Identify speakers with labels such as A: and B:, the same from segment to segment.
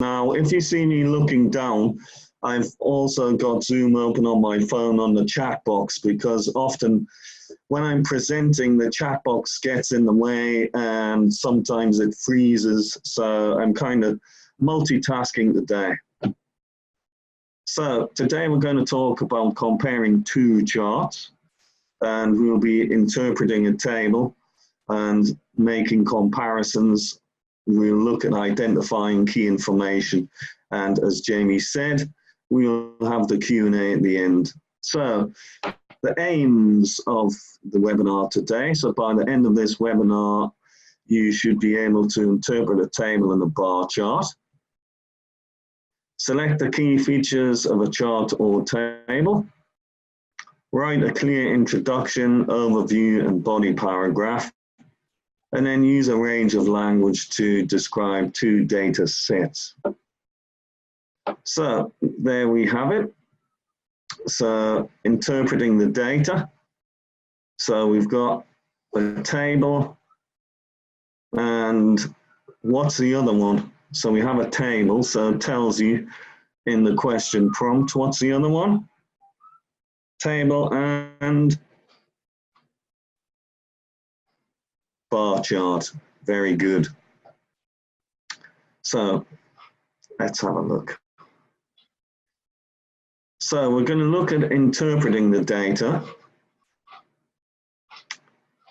A: Now, if you see me looking down, I've also got Zoom open on my phone on the chat box, because often when I'm presenting, the chat box gets in the way and sometimes it freezes. So I'm kind of multitasking today. So today we're going to talk about comparing two charts, and we'll be interpreting a table and making comparisons. We'll look at identifying key information, and as Jamie said, we'll have the Q&A at the end. So the aims of the webinar today, so by the end of this webinar, you should be able to interpret a table and a bar chart. Select the key features of a chart or table. Write a clear introduction, overview, and body paragraph. And then use a range of language to describe two data sets. So there we have it. So interpreting the data. So we've got a table, and what's the other one? So we have a table, so it tells you in the question prompt, what's the other one? Table and bar chart. Very good. So let's have a look. So we're going to look at interpreting the data.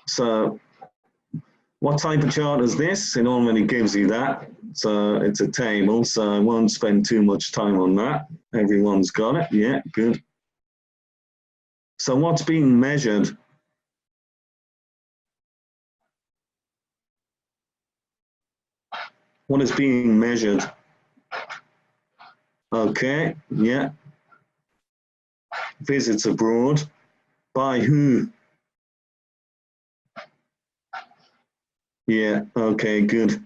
A: So what type of chart is this? It already gives you that. So it's a table, so I won't spend too much time on that. Everyone's got it. Yeah, good. So what's being measured? What is being measured? Okay, yeah. Visits abroad. By who? Yeah, okay, good.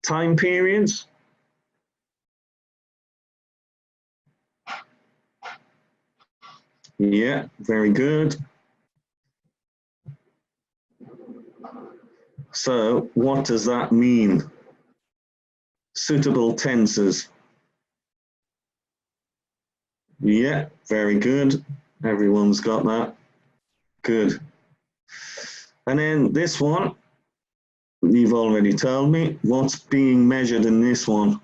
A: Time periods? Yeah, very good. So what does that mean? Suitable tenses. Yeah, very good. Everyone's got that. Good. And then this one, you've already told me. What's being measured in this one?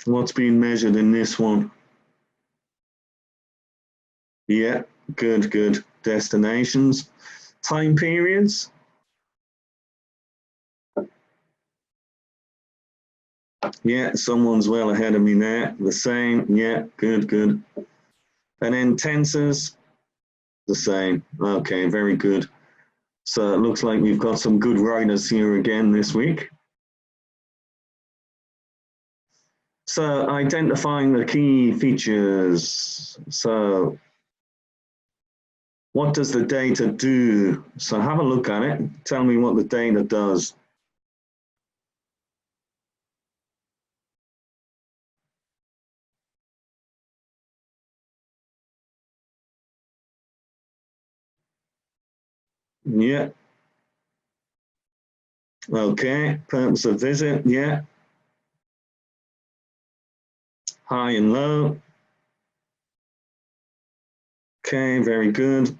A: What's being measured in this one? Yeah, good, good. Destinations. Time periods. Yeah, someone's well ahead of me there. The same. Yeah, good, good. And then tenses. The same. Okay, very good. So it looks like we've got some good writers here again this week. So identifying the key features. So what does the data do? So have a look at it. Tell me what the data does. Yeah. Okay, purpose of visit, yeah. High and low. Okay, very good.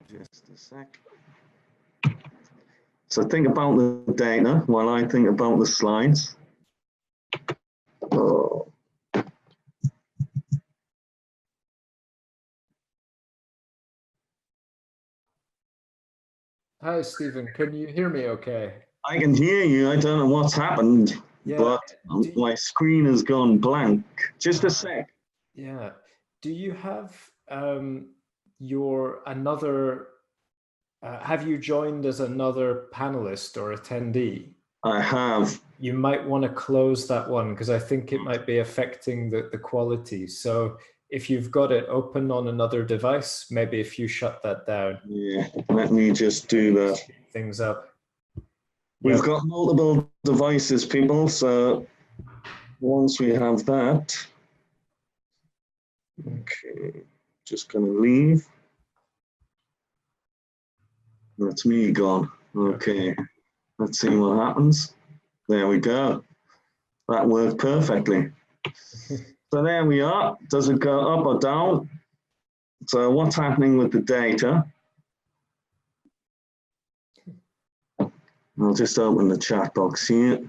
A: Just a sec. So think about the data while I think about the slides. Oh.
B: Hi, Stephen. Can you hear me okay?
A: I can hear you. I don't know what's happened.
B: Yeah.
A: but my screen has gone blank. Just a sec.
B: Yeah. Do you have your another? Have you joined as another panelist or attendee?
A: I have.
B: You might want to close that one because I think it might be affecting the quality. So if you've got it open on another device, maybe if you shut that down.
A: Yeah, let me just do that.
B: Speed things up.
A: We've
B: Yep.
A: got multiple devices, people, so once we have that, okay, just gonna leave. That's me gone. Okay, let's see what happens. There we go. That worked perfectly. So there we are. Does it go up or down? So what's happening with the data? I'll just open the chat box here.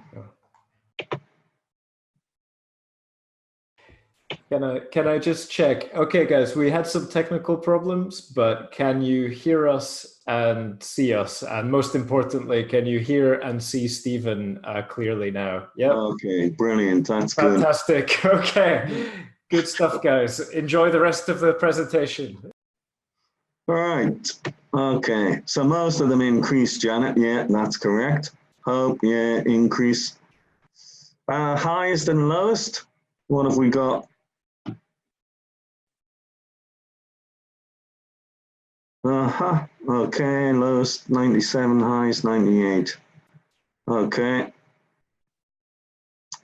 B: Can I just check? Okay, guys, we had some technical problems, but can you hear us and see us? And most importantly, can you hear and see Stephen clearly now? Yep.
A: Okay, brilliant. That's good.
B: Fantastic. Okay, good stuff, guys. Enjoy the rest of the presentation.
A: All right. Okay, so most of them increased, Janet. Yeah, that's correct. Hope, yeah, increase. Highest and lowest, what have we got? Okay, lowest 97, highest 98. Okay,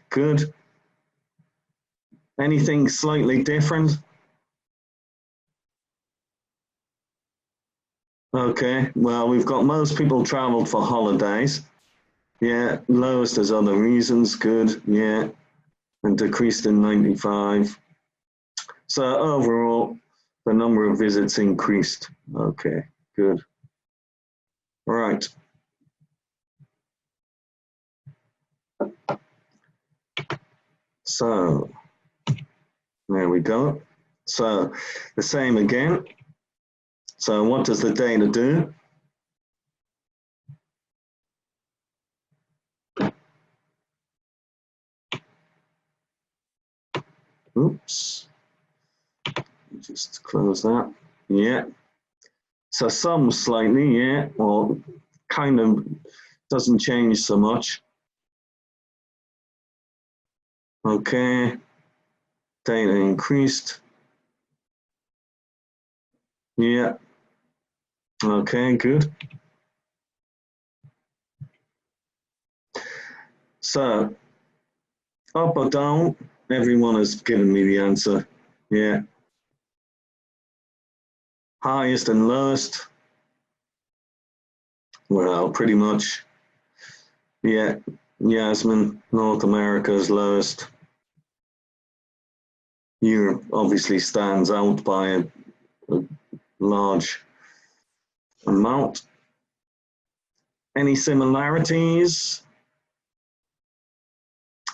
A: good. Anything slightly different? Okay, well, we've got most people traveled for holidays. Yeah, lowest as other reasons, good, yeah. And decreased in 95. So overall, the number of visits increased. Okay, good. All right. So there we go. So the same again. So what does the data do? Oops. Just close that. Yeah. So some slightly, yeah, or kind of doesn't change so much. Okay. Data increased. Yeah. Okay, good. So up or down, everyone has given me the answer. Yeah. Highest and lowest. Well, pretty much. Yeah. Yasmin, North America's lowest. Europe obviously stands out by a large amount. Any similarities?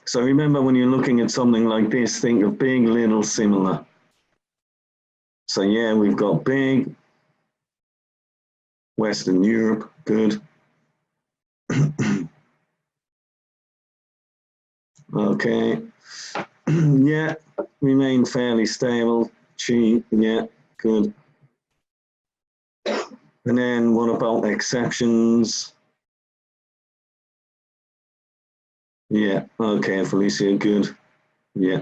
A: So remember, when you're looking at something like this, think of big, little, similar. So yeah, we've got big, Western Europe, good. Okay, yeah, remain fairly stable, cheap, yeah, good. And then what about exceptions? Yeah, okay, Felicia, good, yeah.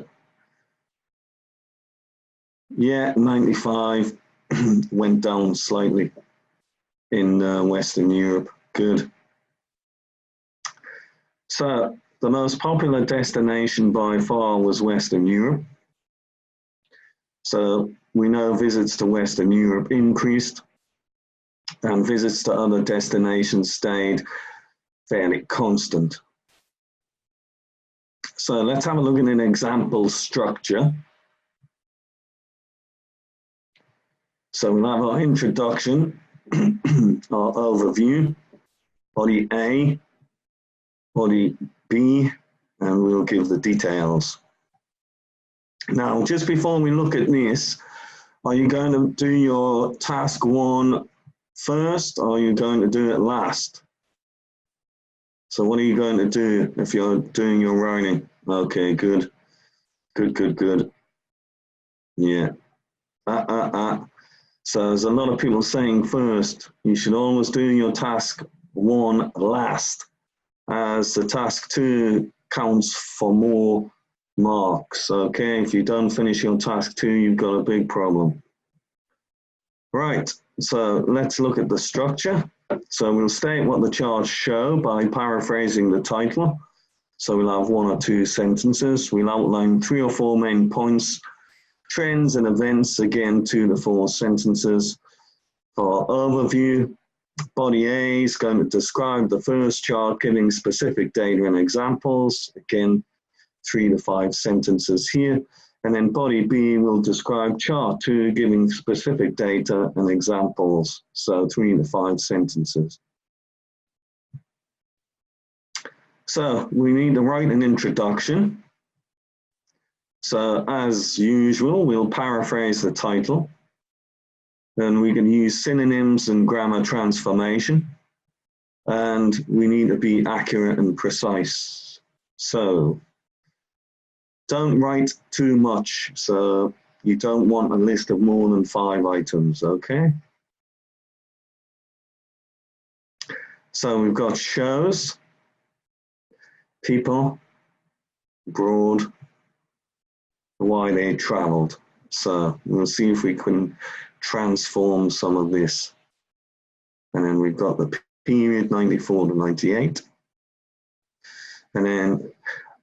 A: Yeah, 95 went down slightly in Western Europe. Good. So the most popular destination by far was Western Europe. So we know visits to Western Europe increased and visits to other destinations stayed fairly constant. So let's have a look at an example structure. So we'll have our introduction, our overview, body A, body B, and we'll give the details. Now, just before we look at this, are you going to do your task one first, or are you going to do it last? So what are you going to do if you're doing your writing? Okay, good. Good. Yeah. So there's a lot of people saying first, you should always do your task 1 last, as the task 2 counts for more marks. Okay, if you don't finish your task 2, you've got a big problem. Right, so let's look at the structure. So we'll state what the charts show by paraphrasing the title. So we'll have 1 or 2 sentences. We'll outline 3 or 4 main points, trends and events, again 2 to 4 sentences. For overview, body A is going to describe the first chart, giving specific data and examples, again 3 to 5 sentences here. And then body B will describe chart 2, giving specific data and examples, so 3 to 5 sentences. So we need to write an introduction. So as usual, we'll paraphrase the title. And we can use synonyms and grammar transformation. And we need to be accurate and precise. So don't write too much. So you don't want a list of more than 5 items, okay? So we've got shows, people, abroad, why they traveled. So we'll see if we can transform some of this. And then we've got the period 94 to 98. And then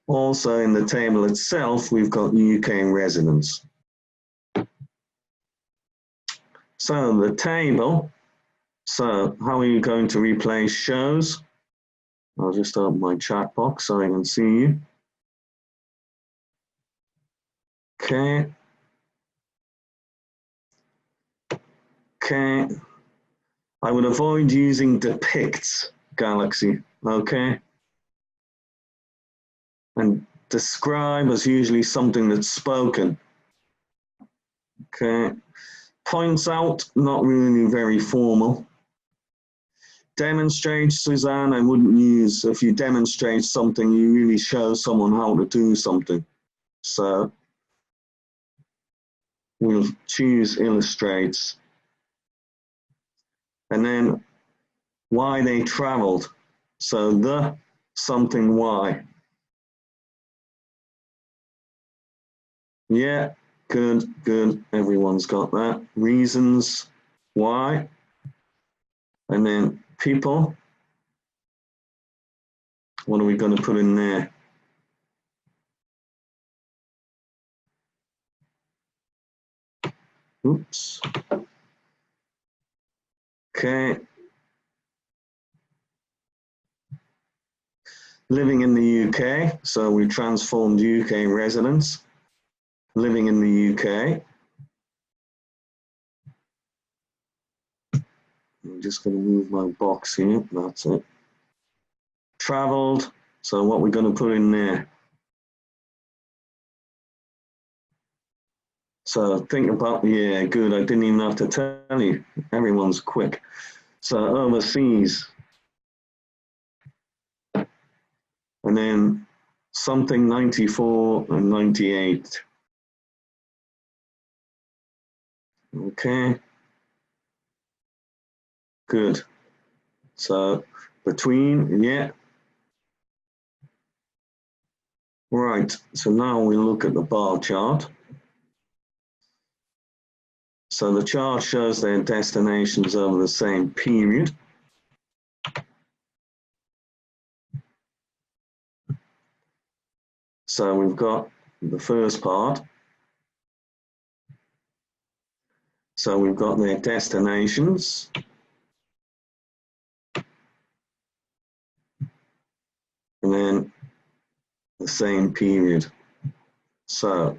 A: also in the table itself, we've got UK residents. So the table, so how are you going to replace shows? I'll just open my chat box so I can see you. Okay. Okay. I would avoid using depicts, Galaxy, okay? And describe is usually something that's spoken. Okay. Points out, not really very formal. Demonstrate, Suzanne, I wouldn't use. If you demonstrate something, you really show someone how to do something. So we'll choose illustrates. And then why they traveled. So the something why. Yeah, good. Everyone's got that. Reasons why. And then people. What are we going to put in there? Oops. Okay. Living in the UK. So we transformed UK residents. Living in the UK. I'm just going to move my box here. That's it. Traveled. So what we're going to put in there. So think about, yeah, good. I didn't even have to tell you. Everyone's quick. So overseas. And then something 94 and 98. Okay. Good. So between, yeah. Right. So now we look at the bar chart. So the chart shows their destinations over the same period. So we've got the first part. So we've got their destinations. And then the same period. So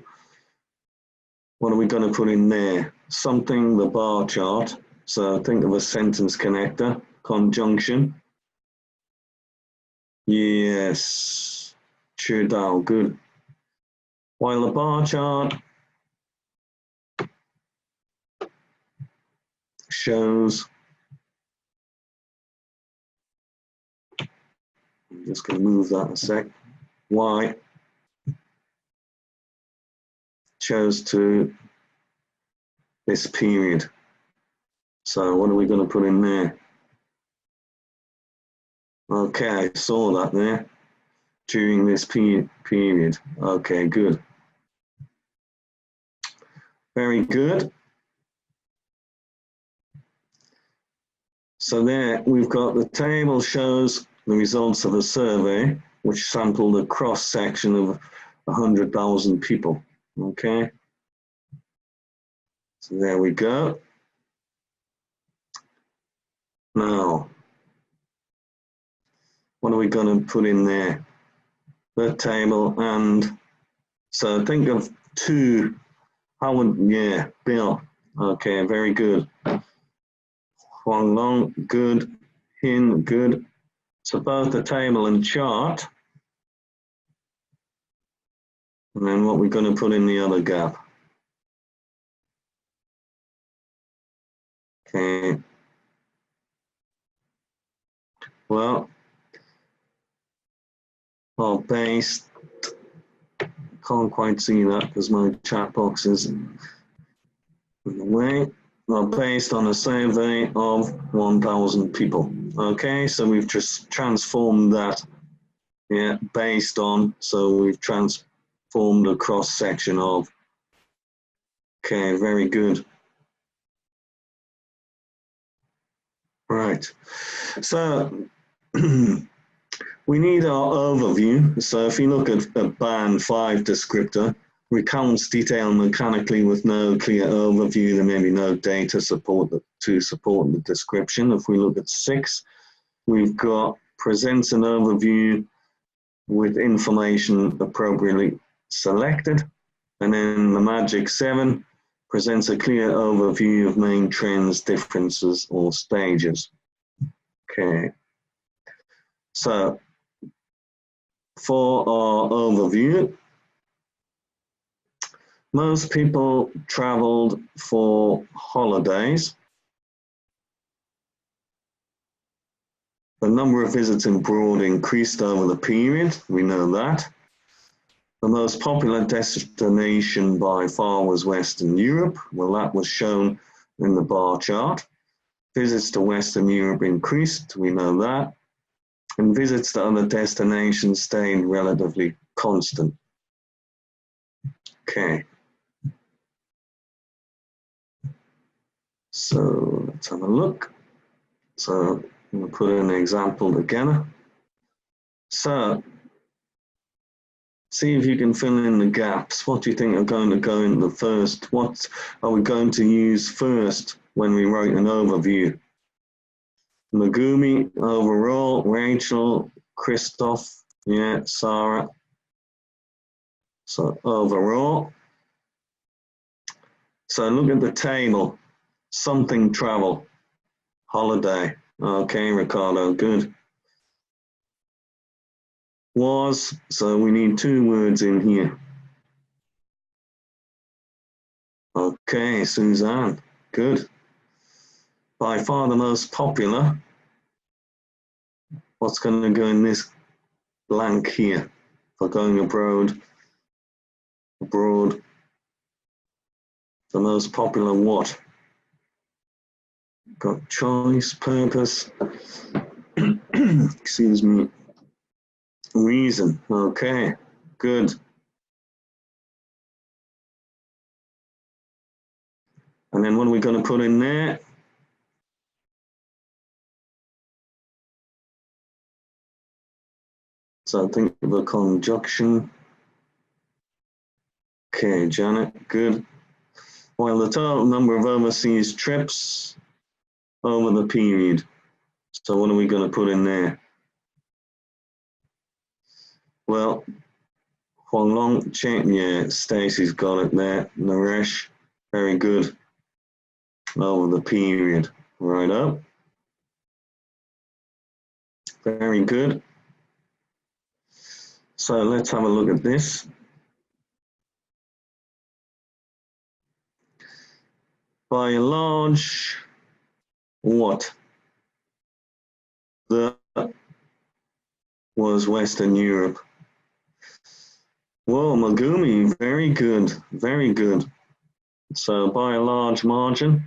A: what are we going to put in there? Something, the bar chart. So think of a sentence connector, conjunction. Yes, Chudal, good. While the bar chart shows, I'm Just going to move that a sec. Y chose to this period. So what are we going to put in there? Okay, I saw that there. During this period. Okay, good. Very good. So there we've got the table shows the results of a survey which sampled a cross-section of 100,000 people. Okay. So there we go. Now, what are we going to put in there? The table, and so think of two. How would, yeah, Bill. Okay, very good. Huang Long, good. Hin, good. So both the table and chart. And then what we're going to put in the other gap. Okay. Well, I'll paste. Can't quite see that because my chat box is in the way. Well, based on a survey of 1,000 people. Okay, so we've just transformed that, yeah, based on, so we've transformed a cross section of. Okay, very good. Right, so we need our overview. So if you look at a band 5 descriptor, recounts detail mechanically with no clear overview, there may be no data to support the description. If we look at 6, we've got presents an overview with information appropriately selected. And then the magic 7 presents a clear overview of main trends, differences, or stages. Okay. So for our overview, most people traveled for holidays. The number of visits abroad increased over the period, we know that. The most popular destination by far was Western Europe. Well, that was shown in the bar chart. Visits to Western Europe increased, we know that. And visits to other destinations stayed relatively constant. Okay. So let's have a look. So I'm going to put in an example together. So see if you can fill in the gaps. What do you think are going to go in the first? What are we going to use first when we write an overview? Megumi, overall, Rachel, Christoph, yeah, Sarah. So overall. So look at the table. Something travel, holiday. Okay, Ricardo, good. Was, so we need 2 words in here. Okay, Suzanne, good. By far the most popular. What's going to go in this blank here for going abroad? Abroad. The most popular what? Got choice, purpose, excuse me, reason. Okay, good. And then what are we going to put in there? So think of a conjunction. Okay, Janet, good. While the total number of overseas trips over the period. So what are we going to put in there? Well, Huang Long, yeah, Stacey's got it there. Naresh, very good. Over the period, right up. Very good. So let's have a look at this. By and large, what? The was Western Europe. Whoa, Megumi, very good, very good. So by a large margin,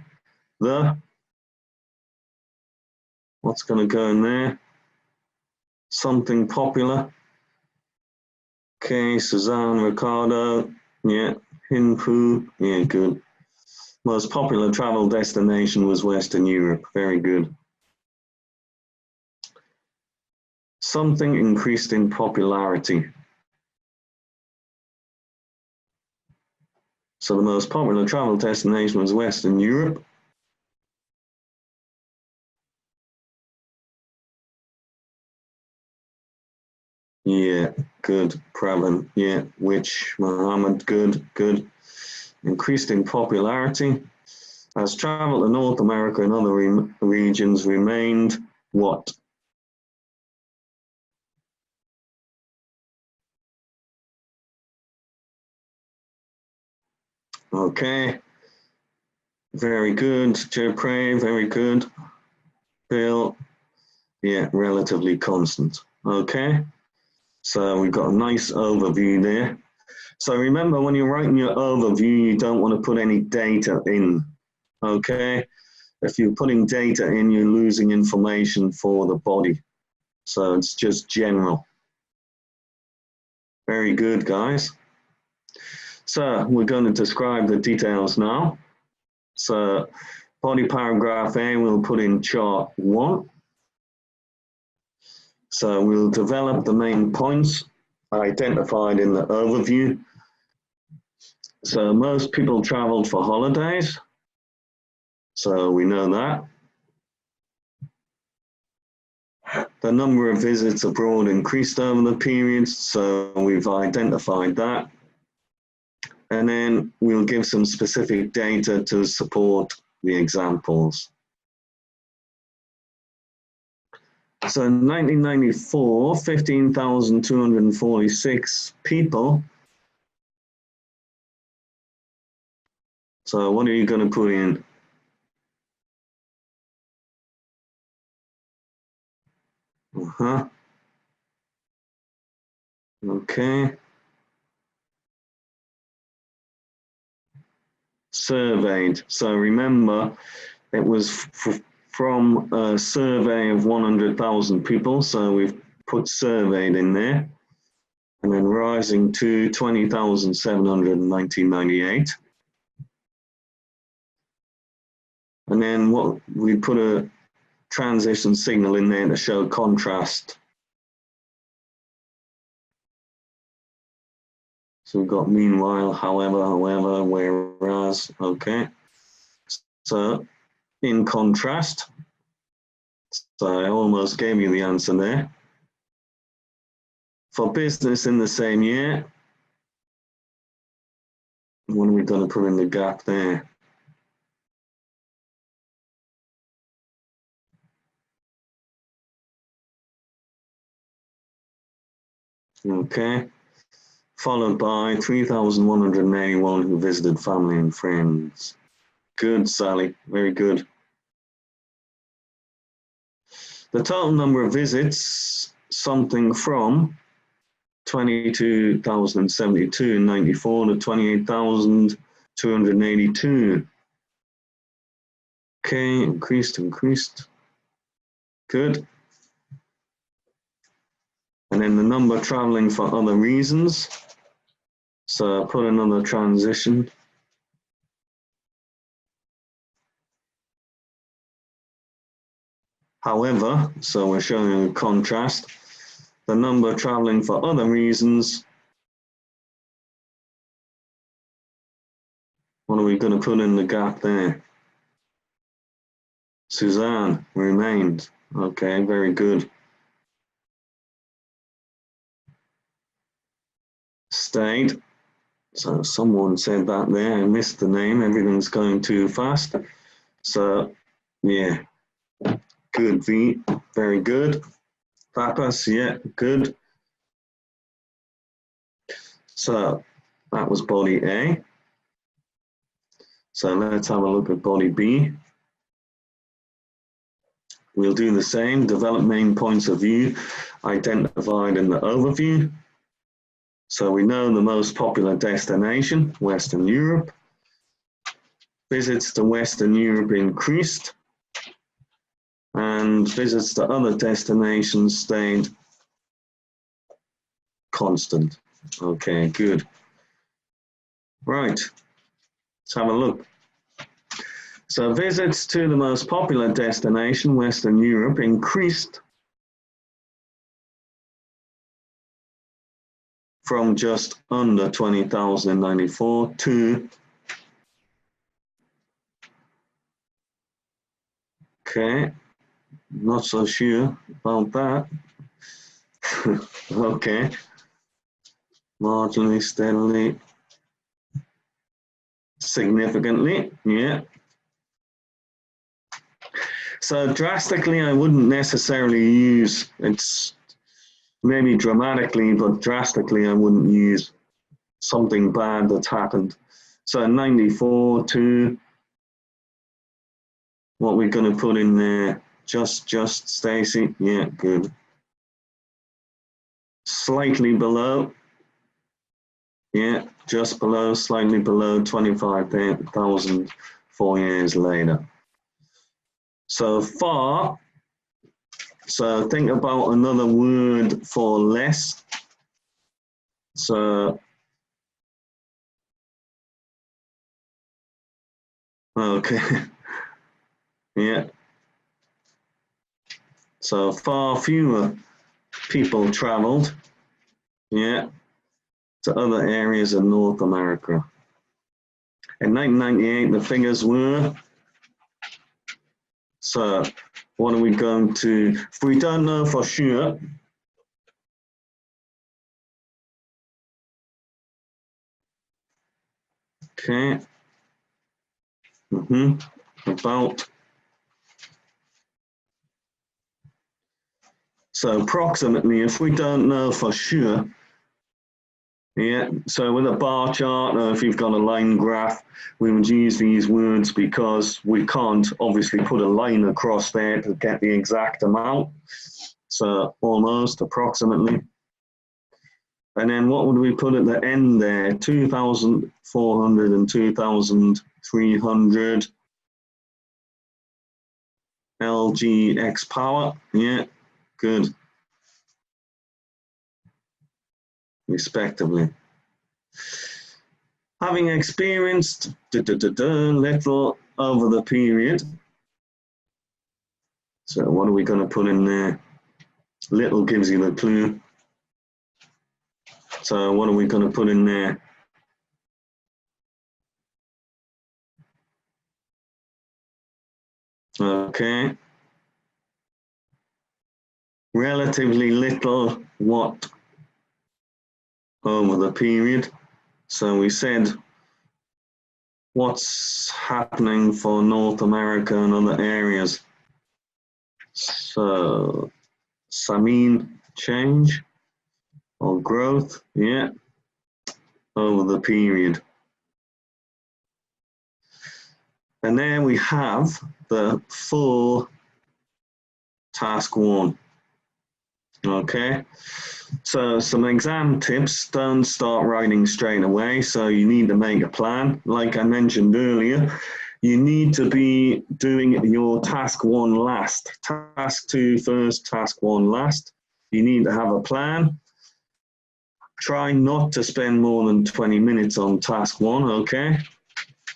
A: what's going to go in there? Something popular. Okay, Suzanne, Ricardo, yeah, Hinpu, yeah, good. Most popular travel destination was Western Europe, very good. Something increased in popularity. So the most popular travel destination was Western Europe. Yeah, good. Pravin, yeah. Which Mohammed, good, good. Increased in popularity. As travel to North America and other regions remained what? Okay. Very good. Jepre, very good. Bill, yeah, relatively constant. Okay. So we've got a nice overview there. So remember, when you're writing your overview, you don't want to put any data in. Okay. If you're putting data in, you're losing information for the body. So it's just general. Very good, guys. So we're going to describe the details now. So body paragraph A, we'll put in chart 1. So we'll develop the main points identified in the overview. So most people traveled for holidays. So we know that. The number of visits abroad increased over the period, so we've identified that. And then we'll give some specific data to support the examples. So in 1994, 15,246 people. So what are you going to put in? Okay. Surveyed. So remember, it was from a survey of 100,000 people. So we've put surveyed in there. And then rising to 20,700 in 1998. And then what we put a transition signal in there to show contrast. So we've got meanwhile, however, whereas, okay. So in contrast, so I almost gave you the answer there. For business in the same year, what are we going to put in the gap there? Okay. Followed by 3,181 who visited family and friends. Good, Sally, very good. The total number of visits, something from 22,072 in 94 to 28,282. Okay, increased. Good. And then the number traveling for other reasons. So put another transition. However, so we're showing a contrast. The number traveling for other reasons. What are we going to put in the gap there? Suzanne remained. Okay, very good. Stayed. So someone said that there. I missed the name. Everything's going too fast. So, yeah. Good, V. Very good. Papas, yeah, good. So that was body A. So let's have a look at body B. we'll do the same. Develop main points of view identified in the overview. So we know the most popular destination, Western Europe. Visits to Western Europe increased, and visits to other destinations stayed constant. Okay, good. Right, let's have a look. So visits to the most popular destination, Western Europe, increased from just under 20,000 in 94 to, okay, not so sure about that. Okay, marginally, steadily, significantly, yeah. So drastically, I wouldn't necessarily use, it's maybe dramatically, but drastically, I wouldn't use something bad that's happened. So 94 to, what we're going to put in there, just Stacy, yeah, good. Slightly below, yeah, just below, slightly below 25,000 4 years later. So far, so think about another word for less. So, okay, yeah. So far fewer people traveled, yeah, to other areas of North America. In 1998, the figures were, so what are we going to, if we don't know for sure, okay, about, so approximately, if we don't know for sure, yeah, so with a bar chart, or if you've got a line graph, we would use these words because we can't obviously put a line across there to get the exact amount. So almost, approximately. And then what would we put at the end there? 2,400 and 2,300 LGX power. Yeah, good. Respectively. Having experienced little over the period. So what are we going to put in there? Little gives you the clue. So what are we going to put in there? Okay. Relatively little what over the period. So we said what's happening for North America and other areas. So Samin change or growth, yeah, over the period. And then we have the full task one. Okay, so some exam tips, don't start writing straight away. So you need to make a plan. Like I mentioned earlier, you need to be doing your task one last. Task two first, task one last. You need to have a plan. Try not to spend more than 20 minutes on task one, okay?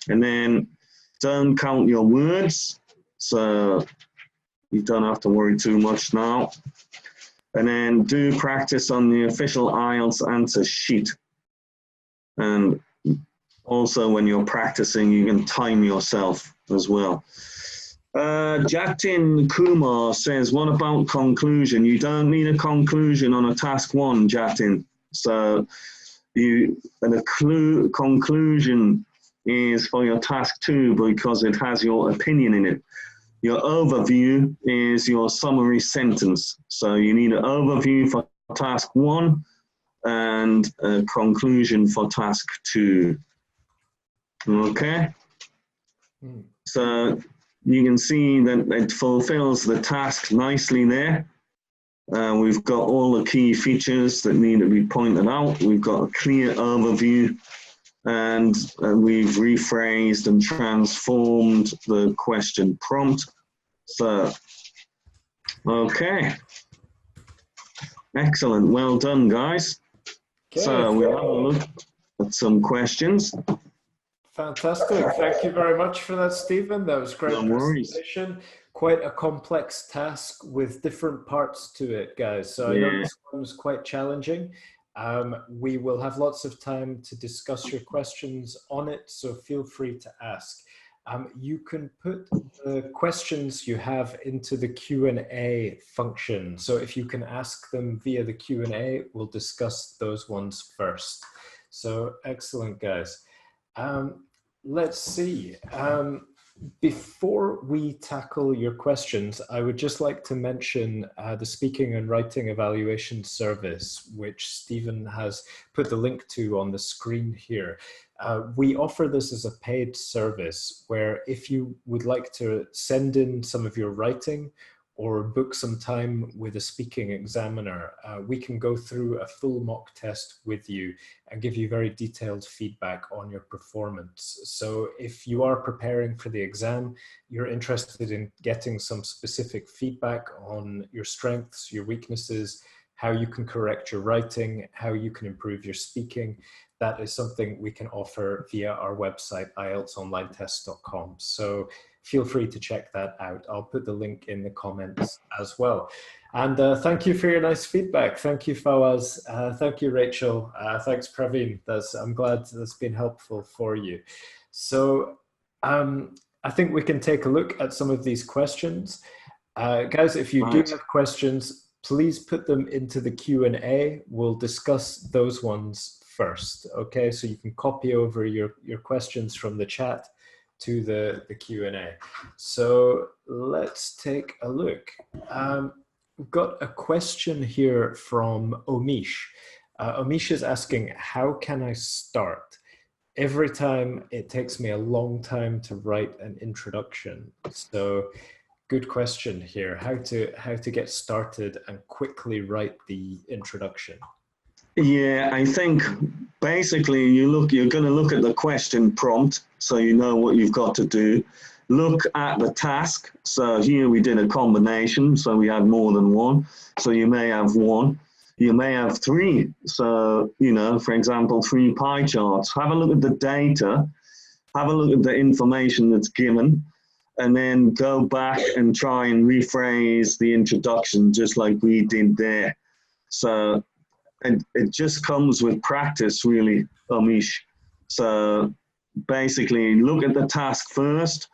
A: And then don't count your words. So you don't have to worry too much now. And then do practice on the official IELTS answer sheet. And also when you're practicing, you can time yourself as well. Jatin Kumar says, what about conclusion? You don't need a conclusion on a task one, Jatin. So conclusion is for your task two because it has your opinion in it. Your overview is your summary sentence. So you need an overview for task one and a conclusion for task two. Okay? So you can see that it fulfills the task nicely there. We've got all the key features that need to be pointed out. We've got a clear overview, and we've rephrased and transformed the question prompt. So, okay. Excellent. Well done, guys.
B: Okay.
A: So we'll have a look at some questions.
B: Fantastic. Thank you very much for that, Stephen. That was great presentation. Quite a complex task with different parts to it, guys. So I know this one was quite challenging. We will have lots of time to discuss your questions on it, so feel free to ask. You can put the questions you have into the Q&A function. So if you can ask them via the Q&A, we'll discuss those ones first. So excellent, guys. Let's see. Before we tackle your questions, I would just like to mention the Speaking and Writing Evaluation Service, which Stephen has put the link to on the screen here. We offer this as a paid service where if you would like to send in some of your writing or book some time with a speaking examiner, we can go through a full mock test with you and give you very detailed feedback on your performance. So if you are preparing for the exam, you're interested in getting some specific feedback on your strengths, your weaknesses, how you can correct your writing, how you can improve your speaking, that is something we can offer via our website, IELTSonlinetest.com. So feel free to check that out. I'll put the link in the comments as well. And thank you for your nice feedback. Thank you, Fawaz. Thank you, Rachel. Thanks, Praveen. I'm glad that's been helpful for you. So I think we can take a look at some of these questions. Guys, if you do have questions, please put them into the Q&A. We'll discuss those ones first, okay? So you can copy over your questions from the chat to the Q&A. So let's take a look. We've got a question here from Omish. Omish is asking, how can I start? Every time it takes me a long time to write an introduction. So good question here, how to get started and quickly write the introduction.
A: Yeah, I think basically you're going to look at the question prompt so you know what you've got to do. Look at the task. So here we did a combination, so we had more than one. So you may have one, you may have three. So, you know, for example, 3 pie charts. Have a look at the data, have a look at the information that's given, and then go back and try and rephrase the introduction just like we did there. So, and it just comes with practice, really, Amish. So basically, look at the task first.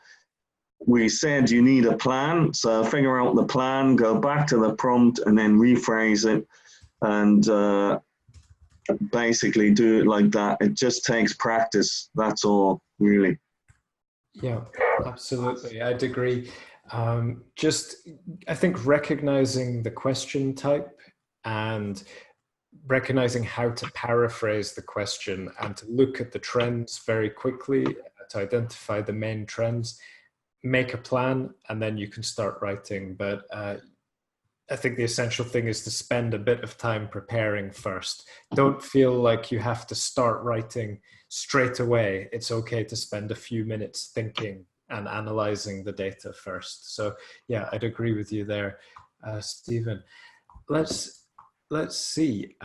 A: We said you need a plan, so figure out the plan, go back to the prompt, and then rephrase it, and basically do it like that. It just takes practice, that's all, really.
B: Yeah, absolutely, I'd agree. Just, I think recognizing the question type and recognizing how to paraphrase the question and to look at the trends very quickly to identify the main trends, make a plan, and then you can start writing. But I think the essential thing is to spend a bit of time preparing first. Don't feel like you have to start writing straight away. It's okay to spend a few minutes thinking and analyzing the data first. So yeah, I'd agree with you there, Stephen. Let's see.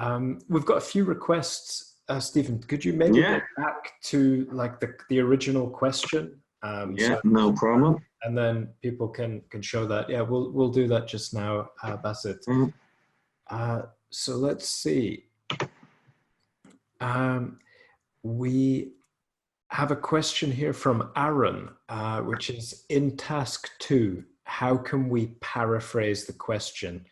B: We've got a few requests. Stephen, could you maybe get back to like the original question?
A: Yeah, so, no problem.
B: And then people can show that. Yeah, we'll do that just now, Basit. So let's see. We have a question here from Aaron, which is in task 2. How can we paraphrase the question?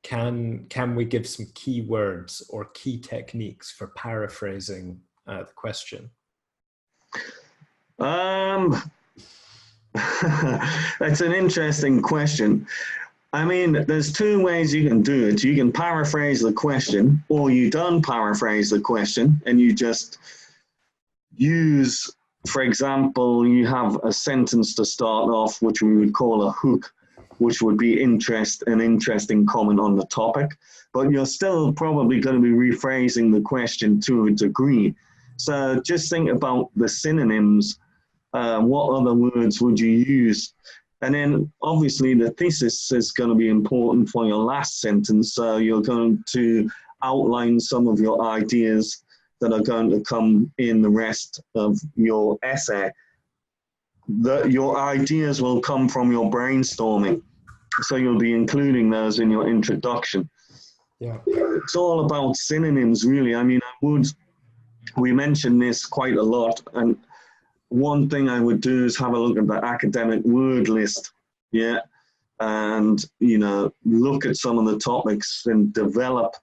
B: Can we give some key words or key techniques for paraphrasing the question?
A: That's an interesting question. I mean, there's 2 ways you can do it. You can paraphrase the question, or you don't paraphrase the question and you just use for example, you have a sentence to start off, which we would call a hook, which would be an interesting comment on the topic, but you're still probably going to be rephrasing the question to a degree. So just think about the synonyms. What other words would you use? And then obviously the thesis is going to be important for your last sentence. So you're going to outline some of your ideas that are going to come in the rest of your essay. Your ideas will come from your brainstorming. So you'll be including those in your introduction.
B: Yeah.
A: It's all about synonyms, really. I mean, we mentioned this quite a lot, and one thing I would do is have a look at the academic word list, yeah, and, you know, look at some of the topics and develop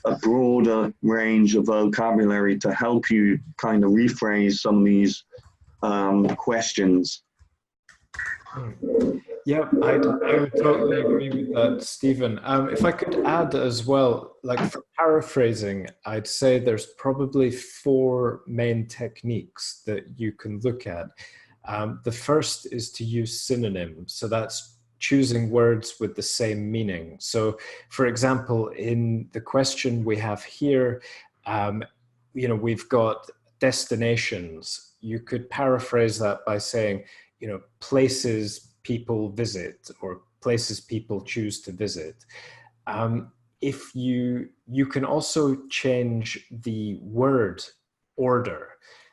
A: a broader range of vocabulary to help you kind of rephrase some of these questions.
B: Yeah, I would totally agree with that, Stephen. If I could add as well, like for paraphrasing, I'd say there's probably 4 main techniques that you can look at. The first is to use synonyms. So that's choosing words with the same meaning. So for example, in the question we have here, you know, we've got destinations. You could paraphrase that by saying, you know, places people visit or places people choose to visit. If you can also change the word order.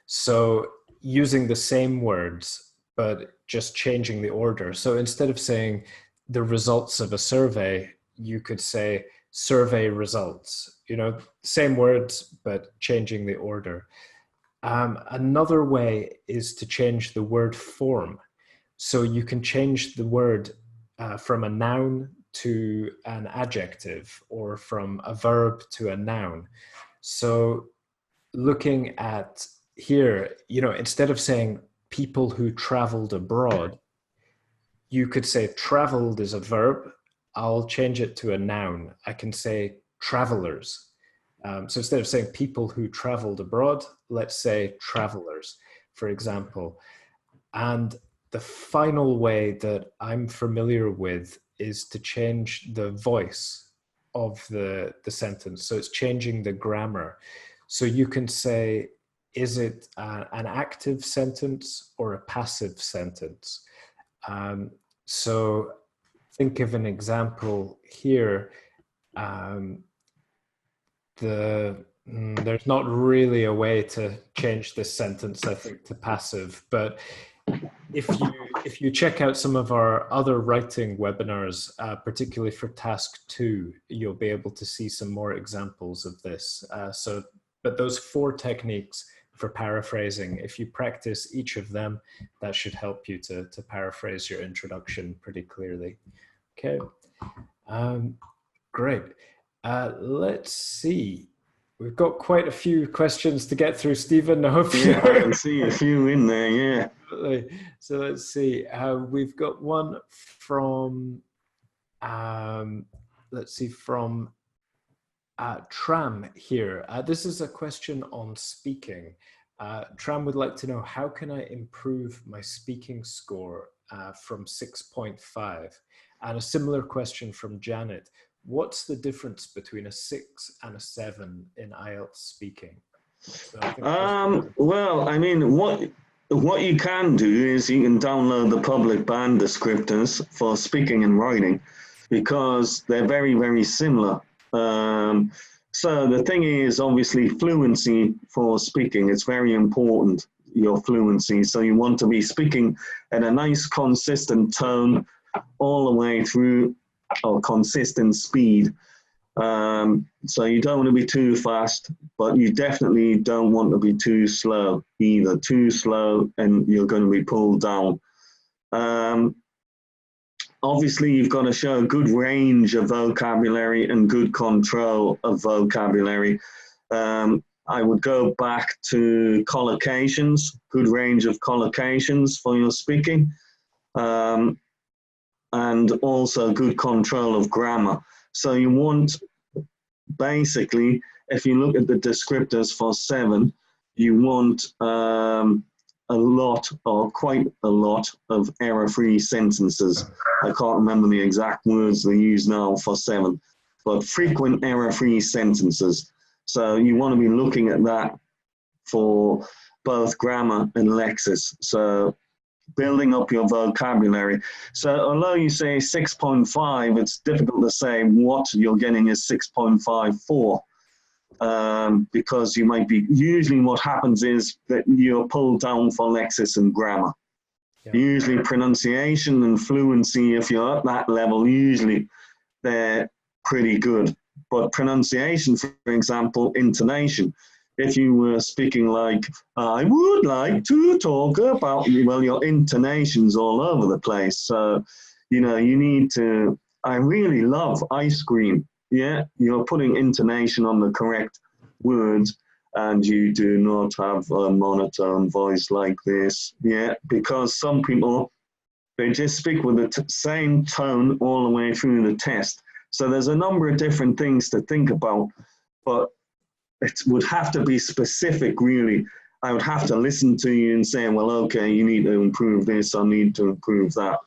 B: So using the same words, but just changing the order. So instead of saying the results of a survey, you could say survey results, you know, same words, but changing the order. Another way is to change the word form. So you can change the word from a noun to an adjective or from a verb to a noun. So looking at here, you know, instead of saying people who traveled abroad, you could say traveled is a verb. I'll change it to a noun. I can say travelers. So instead of saying people who traveled abroad, let's say travelers, for example. And the final way that I'm familiar with is to change the voice of the sentence. So it's changing the grammar. So you can say, is it an active sentence or a passive sentence? So think of an example here. There's not really a way to change this sentence, I think, to passive, but if you check out some of our other writing webinars, particularly for task 2, you'll be able to see some more examples of this. But those 4 techniques for paraphrasing, if you practice each of them, that should help you to paraphrase your introduction pretty clearly. Okay, great. Let's see. We've got quite a few questions to get through, Stephen. I hope
A: I can see a few in there, yeah.
B: So let's see. We've got one from, let's see, from Tram here. This is a question on speaking. Tram would like to know, how can I improve my speaking score from 6.5? And a similar question from Janet. What's the difference between a 6 and a 7 in IELTS speaking? So
A: well, I mean, what you can do is you can download the public band descriptors for speaking and writing, because they're very, very similar. So the thing is, obviously, fluency for speaking, it's very important, your fluency. So you want to be speaking at a nice, consistent tone all the way through, or consistent speed. So you don't want to be too fast, but you definitely don't want to be too slow either. Too slow and you're going to be pulled down. Obviously, you've got to show a good range of vocabulary and good control of vocabulary. I would go back to collocations, good range of collocations for your speaking. And also good control of grammar. So you want, basically, if you look at the descriptors for 7, you want a a lot, or quite a lot, of error-free sentences. I can't remember the exact words they use now for 7, but frequent error-free sentences. So you want to be looking at that for both grammar and lexis. So building up your vocabulary. So although you say 6.5, it's difficult to say what you're getting is 6.5 for. Because you might be, usually what happens is that you're pulled down for lexis and grammar. Yeah. Usually pronunciation and fluency, if you're at that level, usually they're pretty good. But pronunciation, for example, intonation, if you were speaking like, I would like to talk about, well, your intonation's all over the place. So, you know, you need to, I really love ice cream. Yeah, you're putting intonation on the correct words, and you do not have a monotone voice like this. Yeah, because some people, they just speak with the same tone all the way through the test. So there's a number of different things to think about, but it would have to be specific, really. I would have to listen to you and say, well, okay, you need to improve this, I need to improve that.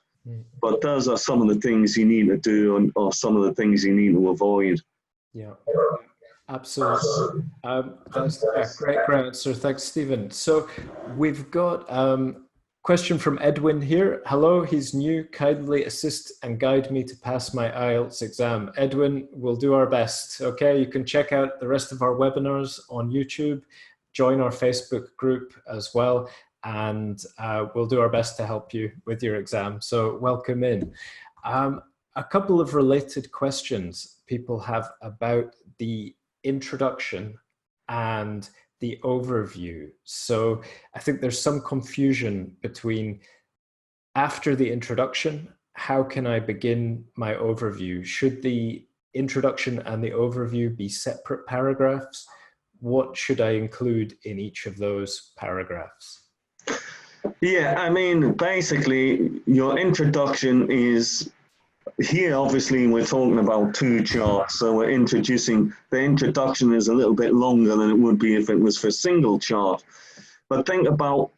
A: But those are some of the things you need to do, or some of the things you need to avoid.
B: Yeah, absolutely. That's a great answer. Thanks, Stephen. So we've got a question from Edwin here. Hello, he's new. Kindly assist and guide me to pass my IELTS exam. Edwin, we'll do our best. Okay, you can check out the rest of our webinars on YouTube, join our Facebook group as well, and we'll do our best to help you with your exam. So welcome in. A couple of related questions people have about the introduction and the overview. So I think there's some confusion between after the introduction, how can I begin my overview? Should the introduction and the overview be separate paragraphs? What should I include in each of those paragraphs?
A: Yeah, I mean, basically, your introduction is, here obviously we're talking about 2 charts, so we're introducing, the introduction is a little bit longer than it would be if it was for a single chart. But think about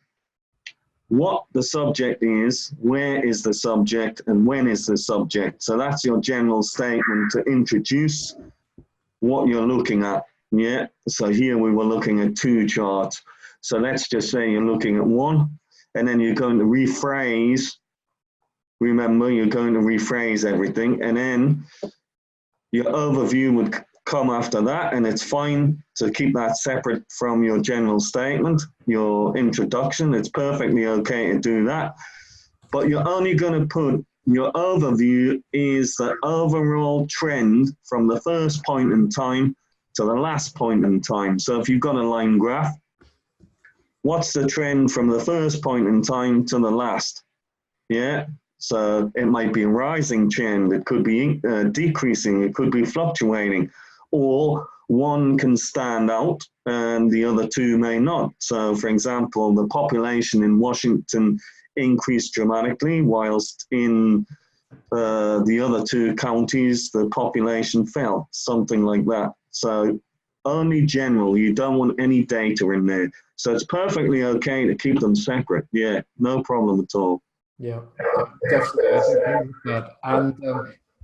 A: what the subject is, where is the subject, and when is the subject. So that's your general statement to introduce what you're looking at. Yeah, so here we were looking at 2 charts. So let's just say you're looking at 1, and then you're going to rephrase. Remember, you're going to rephrase everything, and then your overview would come after that, and it's fine to keep that separate from your general statement, your introduction. It's perfectly okay to do that, but you're only going to put your overview is the overall trend from the first point in time to the last point in time. So if you've got a line graph, what's the trend from the first point in time to the last? Yeah. So it might be a rising trend, it could be decreasing, it could be fluctuating, or one can stand out and the other 2 may not. So for example, the population in Washington increased dramatically, whilst in the other 2 counties, the population fell, something like that. So only general, you don't want any data in there. So it's perfectly okay to keep them separate. Yeah, no problem at all.
B: Yeah, definitely. I agree with that. And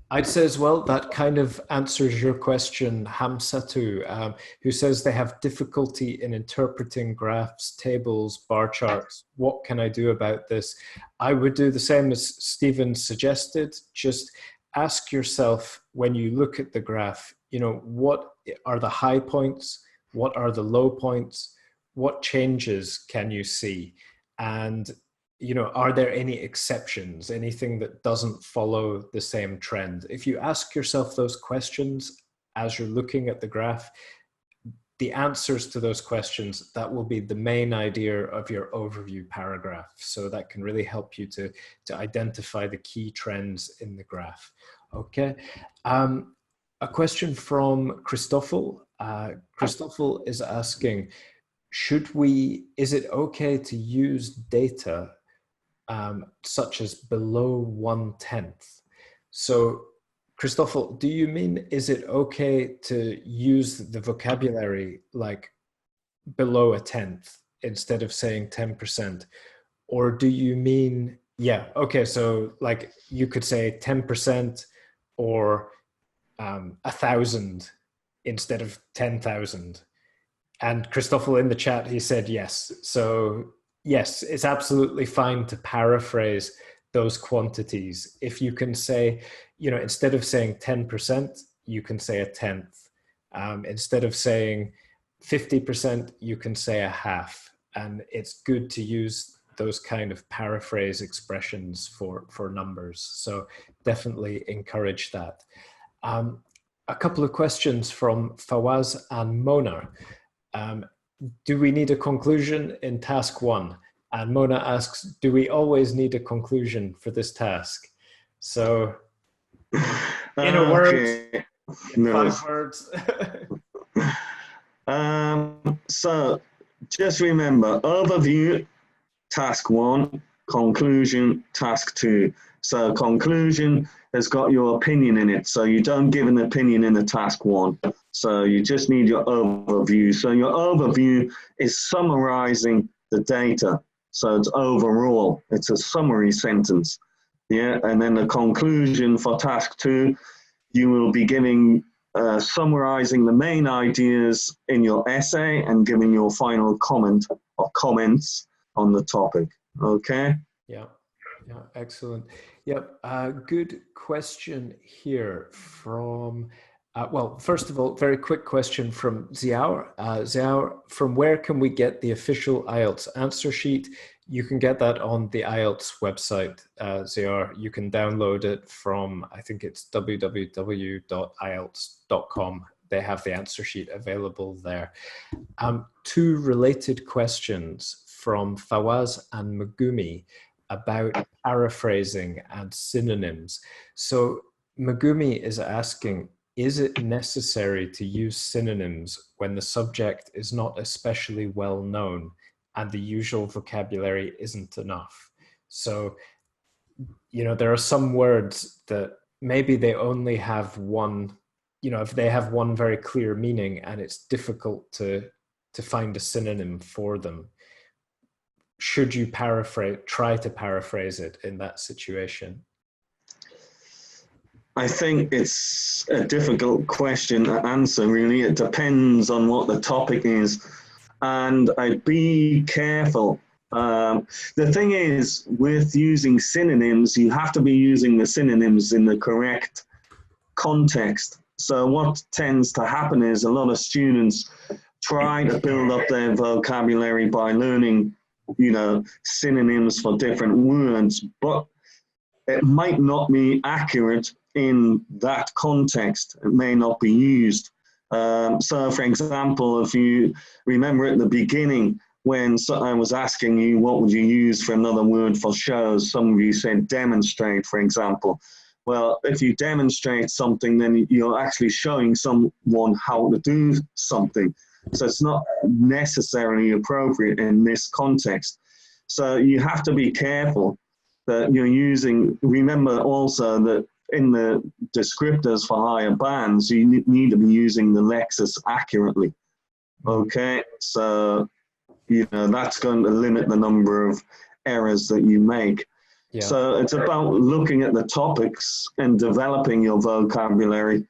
B: I'd say as well, that kind of answers your question, Hamsatu, who says they have difficulty in interpreting graphs, tables, bar charts. What can I do about this? I would do the same as Stephen suggested. Just ask yourself, when you look at the graph, you know, what are the high points? What are the low points? What changes can you see? And you know, are there any exceptions, anything that doesn't follow the same trend? If you ask yourself those questions as you're looking at the graph, the answers to those questions, that will be the main idea of your overview paragraph. So that can really help you to identify the key trends in the graph. Okay. A question from Christoffel. Christoffel is asking, is it okay to use data such as below 1/10? So Christoffel, do you mean, is it okay to use the vocabulary like below 1/10? instead of saying 10%? Or do you mean, yeah, okay, so like you could say 10% or 1,000 instead of 10,000. And Christoffel in the chat, he said yes. So yes, it's absolutely fine to paraphrase those quantities. If you can say, you know, instead of saying 10%, you can say a tenth. Instead of saying 50%, you can say a half. And it's good to use those kind of paraphrase expressions for numbers. So definitely encourage that. A couple of questions from Fawaz and Mona. Do we need a conclusion in task 1? And Mona asks, do we always need a conclusion for this task? So, in a word, in 5 words.
A: So, just remember, overview, task 1, conclusion, task 2. So, conclusion has got your opinion in it. So, you don't give an opinion in the task 1. So, you just need your overview. So, your overview is summarizing the data. So, it's overall, it's a summary sentence. Yeah, and then the conclusion for task 2, you will be giving, summarizing the main ideas in your essay and giving your final comment or comments on the topic. Okay?
B: Yeah, yeah, excellent. Yep, good question here from, well, first of all, very quick question from Ziaur. Ziaur, from where can we get the official IELTS answer sheet? You can get that on the IELTS website, Ziaur. You can download it from, I think it's www.ielts.com. They have the answer sheet available there. 2 related questions from Fawaz and Megumi about paraphrasing and synonyms. So Megumi is asking, is it necessary to use synonyms when the subject is not especially well known and the usual vocabulary isn't enough? So, you know, there are some words that maybe they only have one, you know, if they have one very clear meaning and it's difficult to find a synonym for them. Should you try to paraphrase it in that situation?
A: I think it's a difficult question to answer, really. It depends on what the topic is. And I'd be careful. The thing is, with using synonyms, you have to be using the synonyms in the correct context. So what tends to happen is a lot of students try to build up their vocabulary by learning, you know, synonyms for different words, but it might not be accurate in that context. It may not be used. So for example, if you remember at the beginning, when I was asking you what would you use for another word for shows, some of you said demonstrate, for example. Well, if you demonstrate something, then you're actually showing someone how to do something. So it's not necessarily appropriate in this context. So you have to be careful that you're using, remember also that in the descriptors for higher bands, you need to be using the lexis accurately. Okay, so, you know, that's going to limit the number of errors that you make. Yeah. So it's about looking at the topics and developing your vocabulary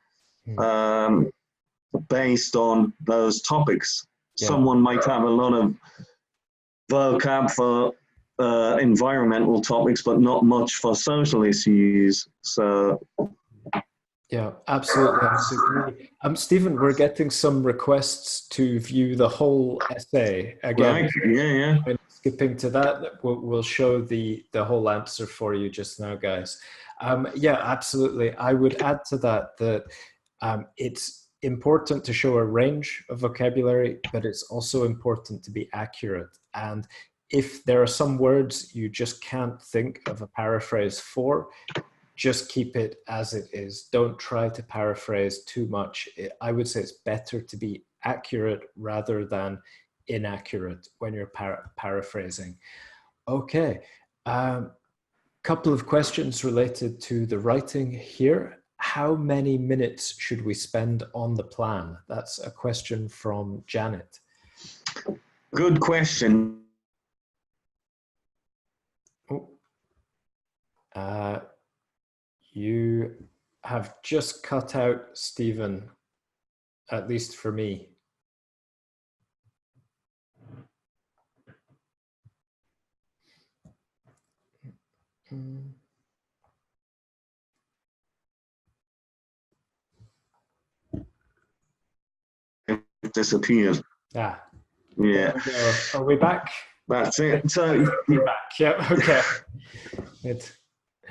A: based on those topics. Yeah. Someone might have a lot of vocab for environmental topics, but not much for social issues. So,
B: yeah, absolutely. I agree. Stephen, we're getting some requests to view the whole essay again.
A: Right. Yeah.
B: And skipping to that, we'll show the whole answer for you just now, guys. Yeah, absolutely. I would add to that it's important to show a range of vocabulary, but it's also important to be accurate. And if there are some words you just can't think of a paraphrase for, just keep it as it is. Don't try to paraphrase too much. I would say it's better to be accurate rather than inaccurate when you're paraphrasing. Okay, couple of questions related to the writing here. How many minutes should we spend on the plan? That's a question from Janet.
A: Good question.
B: Oh, you have just cut out, Stephen, at least for me.
A: It disappeared.
B: Ah,
A: Yeah.
B: there we go. Are we back?
A: That's it. So
B: We're back. Yeah, okay.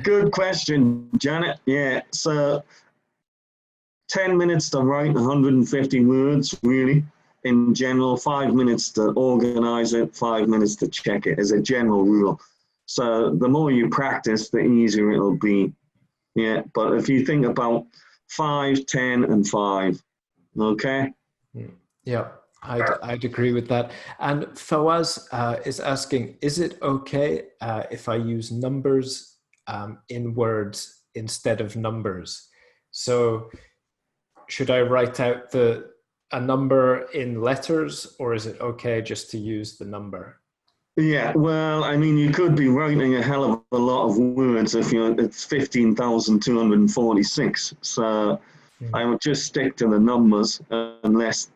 A: Good question, Janet. Yeah. So 10 minutes to write 150 words, really, in general, 5 minutes to organize it, 5 minutes to check it as a general rule. So the more you practice, the easier it'll be. Yeah. But if you think about 5, 10, and 5, okay?
B: Yeah, I'd agree with that. And Fawaz is asking, is it okay if I use numbers in words instead of numbers? So should I write out a number in letters, or is it okay just to use the number?
A: Yeah, well, I mean, you could be writing a hell of a lot of words if it's 15,246. So I would just stick to the numbers unless,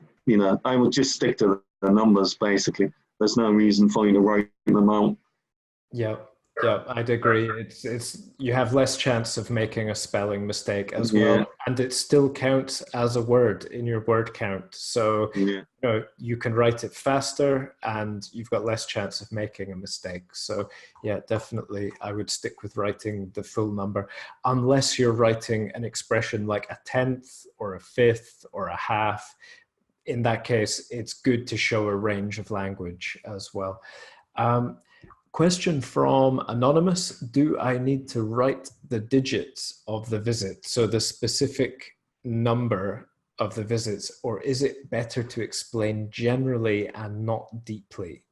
A: I would just stick to the numbers, basically. There's no reason for you to write them out.
B: Yeah, yeah, I'd agree. It's you have less chance of making a spelling mistake as well, and it still counts as a word in your word count. So you can write it faster, and you've got less chance of making a mistake. So yeah, definitely, I would stick with writing the full number, unless you're writing an expression like a tenth or a fifth or a half. In that case, it's good to show a range of language as well. Question from Anonymous. Do I need to write the digits of the visit, so the specific number of the visits, or is it better to explain generally and not deeply?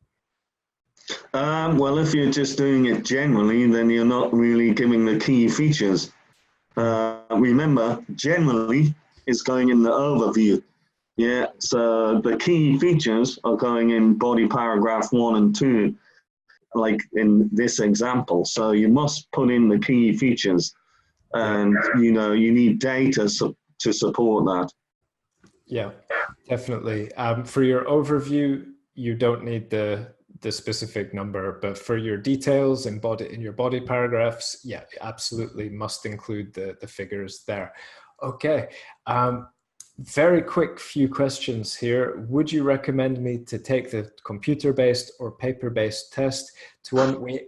A: Well, if you're just doing it generally, then you're not really giving the key features. Remember, generally is going in the overview. Yeah, so the key features are going in body paragraph 1 and 2. Like in this example. So you must put in the key features, and you need data to support that.
B: Yeah, definitely. For your overview, you don't need the specific number, but for your details in your body paragraphs, yeah, absolutely must include the figures there. Okay. Very quick few questions here. Would you recommend me to take the computer-based or paper-based test?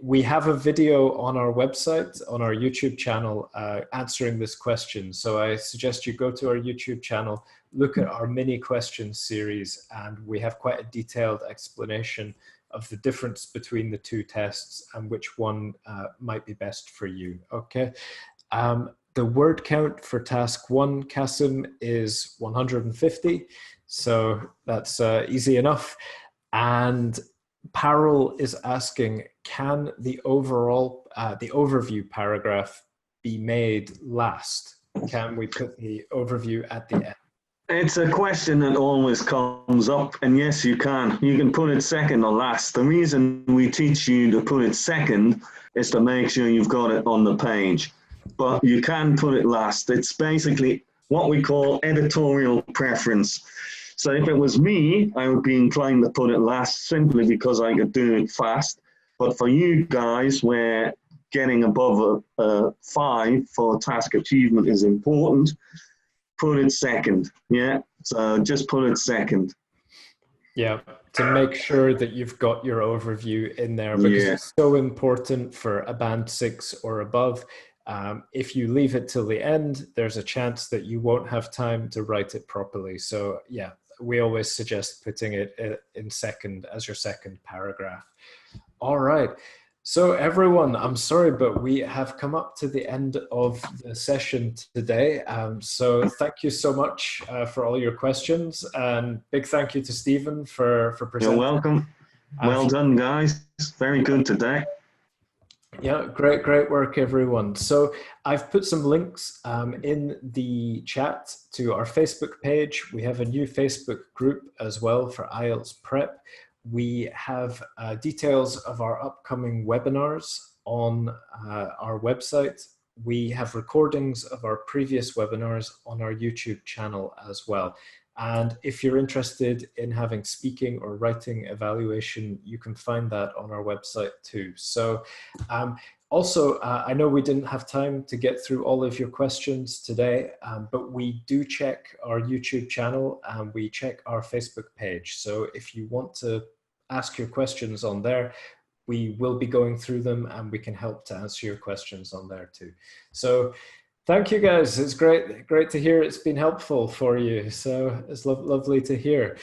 B: We have a video on our website, on our YouTube channel, answering this question. So I suggest you go to our YouTube channel, look at our mini questions series, and we have quite a detailed explanation of the difference between the two tests and which one might be best for you. Okay. The word count for task 1, Kasim, is 150. So that's easy enough. And Parul is asking, can the overview paragraph be made last? Can we put the overview at the end?
A: It's a question that always comes up, and yes, you can. You can put it second or last. The reason we teach you to put it second is to make sure you've got it on the page. But you can put it last. It's basically what we call editorial preference. So if it was me, I would be inclined to put it last simply because I could do it fast. But for you guys, where getting above a 5 for task achievement is important, put it second. Yeah, so just put it second.
B: Yeah, to make sure that you've got your overview in there, because it's so important for a band 6 or above. If you leave it till the end, there's a chance that you won't have time to write it properly. So yeah, we always suggest putting it in second as your second paragraph. All right. So everyone, I'm sorry, but we have come up to the end of the session today. So thank you so much for all your questions, and big thank you to Stephen for presenting.
A: You're welcome. Well done, guys. Very good today.
B: Yeah, great work, everyone. So I've put some links in the chat to our Facebook page. We have a new Facebook group as well for IELTS Prep. we have details of our upcoming webinars on our website. We have recordings of our previous webinars on our YouTube channel as well. And if you're interested in having speaking or writing evaluation, you can find that on our website too. So also, I know we didn't have time to get through all of your questions today, but we do check our YouTube channel and we check our Facebook page. So if you want to ask your questions on there, we will be going through them and we can help to answer your questions on there too. So thank you guys. It's great to hear it's been helpful for you. So it's lovely to hear.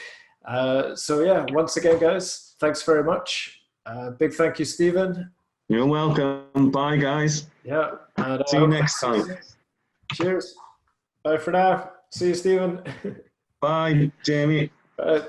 B: So yeah, once again, guys, thanks very much. Big thank you, Stephen.
A: You're welcome. Bye, guys.
B: Yeah. And,
A: see you next time.
B: Cheers. Bye for now. See you, Stephen.
A: Bye, Jamie.
B: Bye.